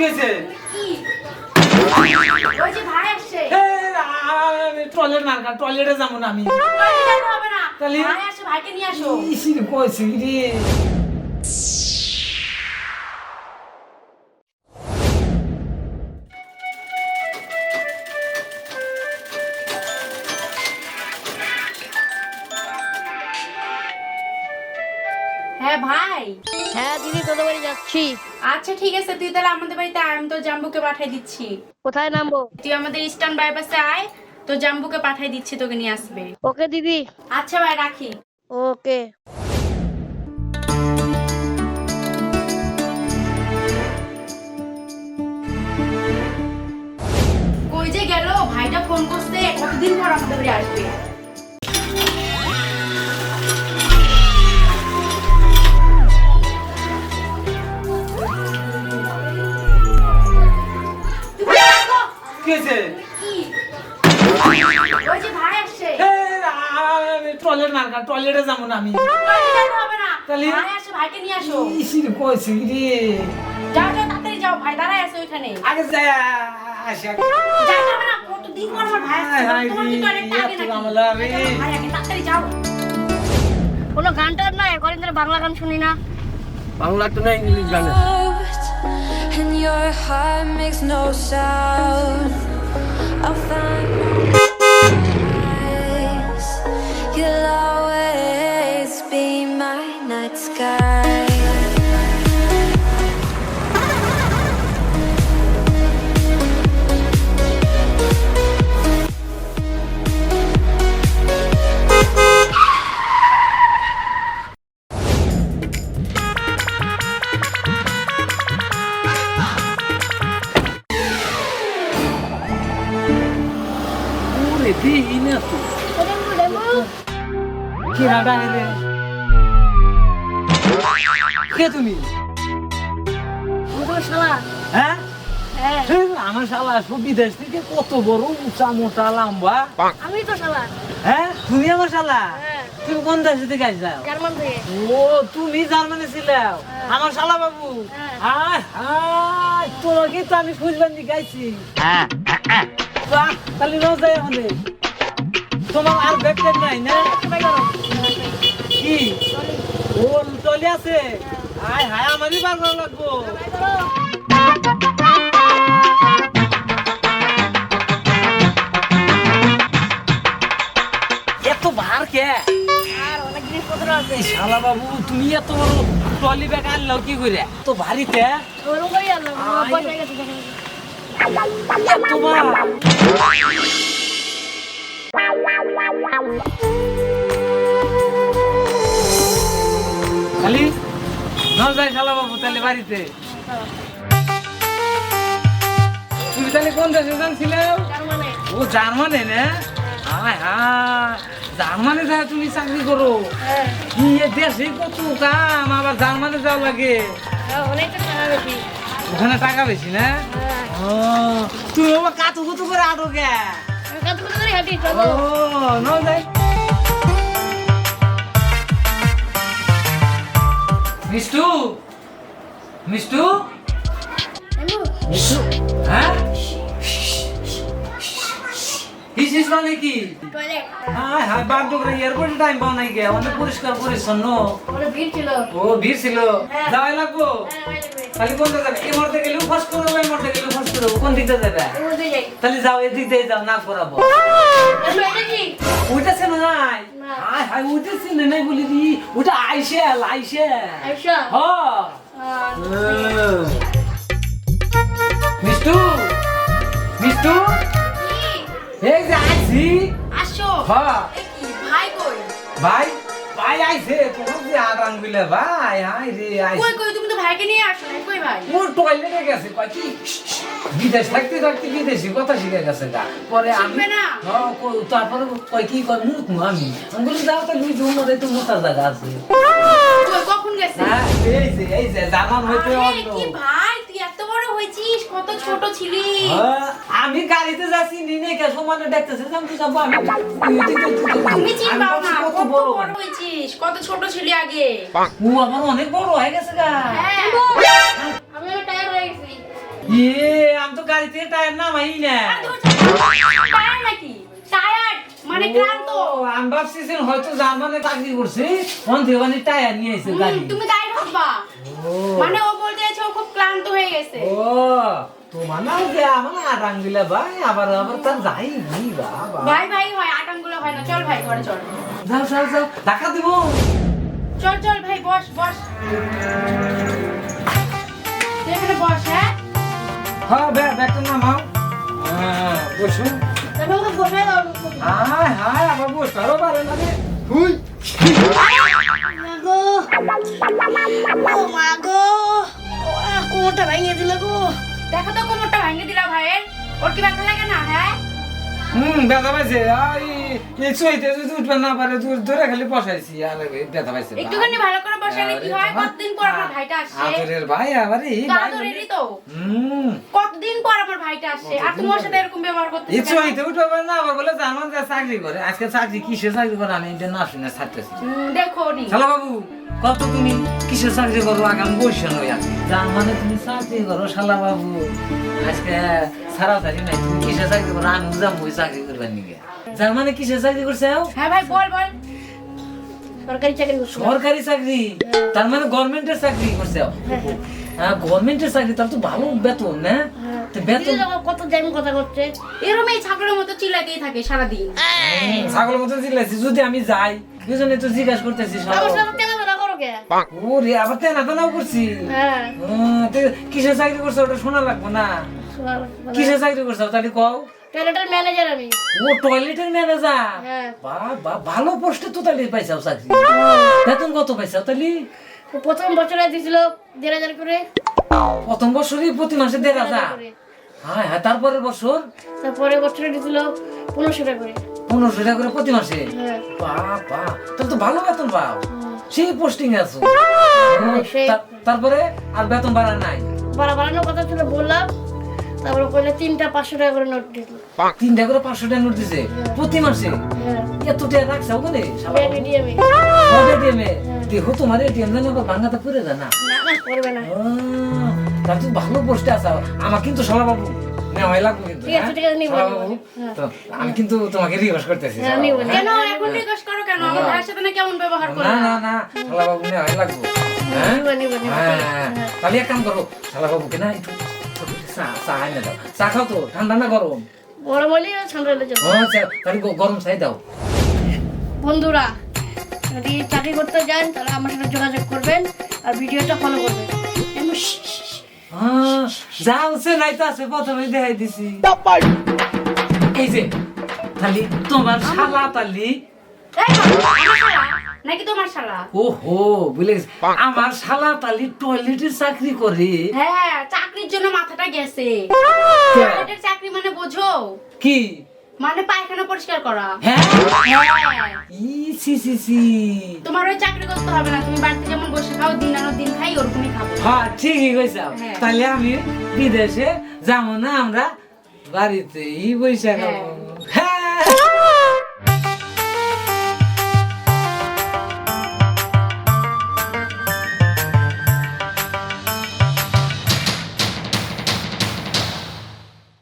কেছে কি ওই যে ভাই আসছে টয়লেট মার্কা টয়লেটে যাবো না আমি টয়লেটে হবে না তাহলে? ভাই আসছে ভাইকে নিয়ে আসো ইসির কইছি রে হ্যাঁ ভাই হ্যাঁ দিদি তোদের বাড়ি যাচ্ছি। আচ্ছা ঠিক আছে তুই তাহলে আমাদের বাড়িতে আয় আমি তো জাম্বুকে পাঠিয়ে দিচ্ছি কোথায় নামবো? তুই আমাদের ইস্টার্ন বাইপাসে আয় তো জাম্বুকে পাঠিয়ে দিচ্ছি তোকে নিয়ে আসবে ওকে দিদি। আচ্ছা ভাই রাখি ওকে। কই যে গেল ভাইটা ফোন করছে কতদিন পর আমাদের বাড়ি আসবে কেছে কি ওই যে ভাই আসছে টয়লেট মার্কা টয়লেটে যাবো না আমি টয়লেটে হবে না তাহলে? ভাই আসছে ভাইকে নিয়ে আসো ইসির কইছি রে যাও যাও তাড়াতাড়ি যাও ভাই দাঁড়ায় আছে ওইখানে আগে যাই আসি আগে যাইতে হবে না কতদিন পর আমার ভাই আসছে হায় তোমার কি টয়লেটটা আগে এত নাকি ঝামেলা রে। যাও, ভাই আগে তাড়াতাড়ি যাও কোনো গানটার নাই, কদিন ধরে বাংলা গান শুনি না। বাংলা তো না ইংলিশ গান And your heart makes no sound. I'll find eyes. You'll always be my night sky. ওরে দিই না তো কি রাডা রে কে তুমি শালা। হ্যাঁ হ্যাঁ আমার শালা সব বিদেশ থেকে কত বড় উঁচা মোটা লম্বা আমি তো শালা। হ্যাঁ তুমি আমার শালা হ্যাঁ তুমি কোন দেশ থেকে আসলাম জার্মান থেকে। ও তুমি জার্মানি ছিলাও আমার শালা বাবু হ্যাঁ। আয় আয় তোমাকে তো আমি খুঁজবেন গাইছি বাহ, তাহলে রোজ যাই আমাদের তোমার আর ব্যাগটেক নাই না কি ও চলে আছে আয় হায় আমারই বার করা লাগবো এত ভার কে আর অনেক জিনিসপত্র আছে। এই শালা বাবু তুমি এত বড় ট্রলি ব্যাগ আনলো কি করে তো ভারীতে ওরকম করে আনলাম, আমার পয়সা গেছে দেখেন। এত ভার খালি না যাই শালা বাবু তাহলে বাড়িতে তুমি তাহলে কোন দেশে যাচ্ছিলে জার্মানে। ও জার্মানে না হায় হায় জার্মানে যায় তুমি চাকরি করো হ্যাঁ কি এ দেশে কত কাম আবার জার্মানে যাওয়া লাগে হ্যাঁ, অনেকটা টাকা বেশি। ওখানে টাকা বেশি না হ্যাঁ ও তুমি আবার কাতু কুতু করে আটো গে আমি কত কত করে হাঁটি ও চলো। না যাই মিষ্টু মিষ্টু মিষ্টু হ্যাঁ হিসিস মানে কি টয়লেট। হায় হায় বাপ ডোকরা এয়ারপোর্টে টাইম পাও নাই গে অনেক পরিষ্কার পরিচ্ছন্ন ওখানে ভিড় ছিল। ও ভিড় ছিল হ্যাঁ। যাওয়াই লাগবো হ্যাঁ, ভাই লাগবে। খালি কোনটা যাবে এই মরতে গেলেও ফার্স্ট করবো এই মরতে গেলেও ফার্স্ট করবো কোন দিকটা যাবে এর মধ্যে যাই। তাহলে যাও এদিক দিয়ে যাও না করাবো আসলে এটা কি? ওইটা চেনো নাই না। হায় হায় ওইটা চেনে নাই বলি দি ওটা আইসেল আইসেল আচ্ছা। হ আহ, মিষ্টু মিষ্টু কি এই যে আইছি আসো হ্যাঁ এই কি ভাই কই ভাই ভাই আইছে তোমার যে আদান গুলে ভাই হাই রে আইছে কই কই তুমি তো ভাইকে নিয়ে আসো না কই ভাই ওর টয়লেটে গেছে কয় কি বিদেশ থাকতে থাকতে বিদেশি কথা শিখে গেছে গা পরে আমি শিখবে না? হ্যাঁ, তারপরে কয় কি কয় মুখ নু আমি বলি যাও তাহলে ওই জন্য তো মোটার জায়গা আছে কই কখন গেছে হ্যাঁ এই যে জার্মান হইতে আরে অন্য কি ভাই তুই এত বড় হয়েছিস কত ছোট ছিলি হ্যাঁ, আমি গাড়িতে যাচ্ছি নিনে কে সমানে দেখতেছে জানতে যাবো আমি তুমি চিনবাও না কত কত বড় বড় হয়েছিস কত ছোট ছিলি আগে ও আমার অনেক বড় হয়ে গেছে গা হ্যাঁ আমি টায়ার হয়ে গেছি। ইয়ে আমি তো গাড়ি থেকে টায়ার নামাই না। টায়ার নাকি? টায়ার মানে ক্লান্ত। ও, আমি ভাবছিলাম হয়তো জার্মানে চাকরি করছে ওখান থেকে মানে টায়ার নিয়ে এসে গাড়ি। তুমি তাই ভাববা। ও মানে ও বলতে চাইছে ও খুব ক্লান্ত হয়ে গেছে। ও তোমার নাম যে আমার আটাং দিলে ভাই আবার আবার তার যাই নি বাবা। ভাই ভাই হয় আটাঙ্গুলো হয় না, চল ভাই ঘরে চল। যাও যাও যাও টাকা দিব। চল চল ভাই বস বস, তুই এখানে বস। হ্যাঁ হ্যাঁ ব্যাগটা নামাও। হ্যাঁ বসুন। তাহলে ওকে বসাই দাও। হায় হায় আবার বসবারও পারে না রে। হুই মাগো, ও মাগো, কোমরটা ভেঙে দিল গো। দেখো তো কোমরটা ভাঙিয়ে দিলা ভাইয়ের, ওর কি ব্যথা লাগে না? হ্যাঁ ব্যথা পাইছে। এই চইতে যদি উঠবে না পারে ধরে খালি বসাইছি আর ব্যথা পাইছে। একটুখানি ভালো করে বসালে কি হয়? কতদিন পর আমার ভাইটা আসছে। আদরের ভাই আবার এই তো আদরেরই তো। কতদিন পর আমার ভাইটা আসছে আর তুমি ওর সাথে এরকম ব্যবহার করতেছো এই কেন? চইতে উঠবে না আবার বলে জার্মান যা চাকরি করে। আজকে চাকরি কিসের চাকরি করে আমি এটা না শুনে ছাড়তেছি। দেখো নি শালা বাবু কত তুমি কিসের চাকরি করো আগামী বসে নই আছি জার্মানে তুমি চাকরি করো শালা বাবু। আজকে সারা চাকরি নাই তুমি কিসের চাকরি করো আমি যাবো ওই চাকরি করবার নিকে। জার্মানে কিসের চাকরি করছে? হ্যাঁ ভাই বল বল। সরকারি চাকরি করছো? সরকারি চাকরি, তার মানে গভর্নমেন্টের চাকরি করছে। হ্যাঁ গভর্নমেন্টের চাকরি তার তো ভালো বেতন না? তো বেতন কত জাইম কথা করছে। এরকম এই ছাগলের মতো চিল্লাতেই থাকে সারাদিন। ছাগলের মতো চিল্লাইছি। যদি আমি যাই দুজনে তো জিজ্ঞাসা করতেছি আমার সাথে তেনা করো কে? ওরে আবার তেনা তেনাও করছি। হ্যাঁ তো কিসের চাকরি করছে ওটা শোনা লাগবে না? কিসের চাকরি করছে তাহলে কও। টয়লেটের ম্যানেজার আমি। ও টয়লেটের ম্যানেজার। হ্যাঁ। বাহ ভালো পোস্টে তো তাহলে পাইছাও চাকরি। বেতন কত পাইছাও তাহলে? প্রথম বছরে দিছিল 1,500 করে। প্রথম বছরই প্রতি মাসে 1,500। করে। হ্যাঁ হ্যাঁ তারপরের বছর তারপরে বছরে দিছিল 1500 টাকা করে। 1500 টাকা করে প্রতি মাসে। হ্যাঁ। বাহ তাহলে তো ভালো বেতন পাও। সেই পোস্টিং আছো। সেই- তারপরে আর বেতন বাড়া নাই? বাড়ানোর কথা ছিল বললাম, তারপরে কইলে 3টা 500 টাকা করে নোট দিল। 3টা করে 500 টাকা নোট দিছে প্রতি মাসে। হ্যাঁ এত টাকা রাখছে ওখানে? এটিএমে। এটিএমে দেখো তোমার এটিএম জানি আবার ভাঙাতে পড়ে যায় না? না না করবে না। তার তো ভালো পোস্টে আছে। আমার কিন্তু শালা বাবু নেওয়াই লাগবে কিন্তু। ঠিক আছে, ঠিক আছে, নিবো, শালা নিবো। বাবু, হ্যাঁ। তো আমি কিন্তু তোমাকে রিকোয়েস্ট করতেছি। হ্যাঁ, শালা নিবো, বাবু, কেন এখন রিকোয়েস্ট করো কেন? আমার ভাইয়ের সাথে না কেমন ব্যবহার করো? না না না শালা বাবু নেওয়াই লাগবে। হ্যাঁ নিবো, নিবো, নিবো। হ্যাঁ তাহলে এক কাম করো শালা বাবুকে না একটু চা এনে দাও। চা খাও তো ঠান্ডা না গরম? গরম হলে ঠান্ডা হলে যাবে। আচ্ছা তাহলে গরম চাই দাও। বন্ধুরা যদি চাকরি করতে যান তাহলে আমার সাথে যোগাযোগ করবেন আর ভিডিওটা ফলো করবেন। যাও সে নাই তো আছে প্রথমে দেখাই দিছি। এই যে তাহলে তোমার শালা তালি। এই বাবা, আমার শালা নাকি তোমার শালা? ওহো বুঝলে গেছি। আমার শালা তালি টয়লেটে চাকরি করে। হ্যাঁ চাকরির জন্য মাথাটা গেছে। টয়লেটের চাকরি মানে বোঝো? কি মানে পায়খানা পরিষ্কার করা। হ্যাঁ হ্যাঁ ই সি সি সি। তোমার ওই চাকরি করতে হবে না, তুমি বাড়িতে যেমন বসে খাও দিন আনো দিন খাই ওরকমই খাবো। হ্যাঁ ঠিকই কইছ। হ্যাঁ। তাহলে আমি বিদেশে যাবো না, আমরা বাড়িতেই বসে খাবো।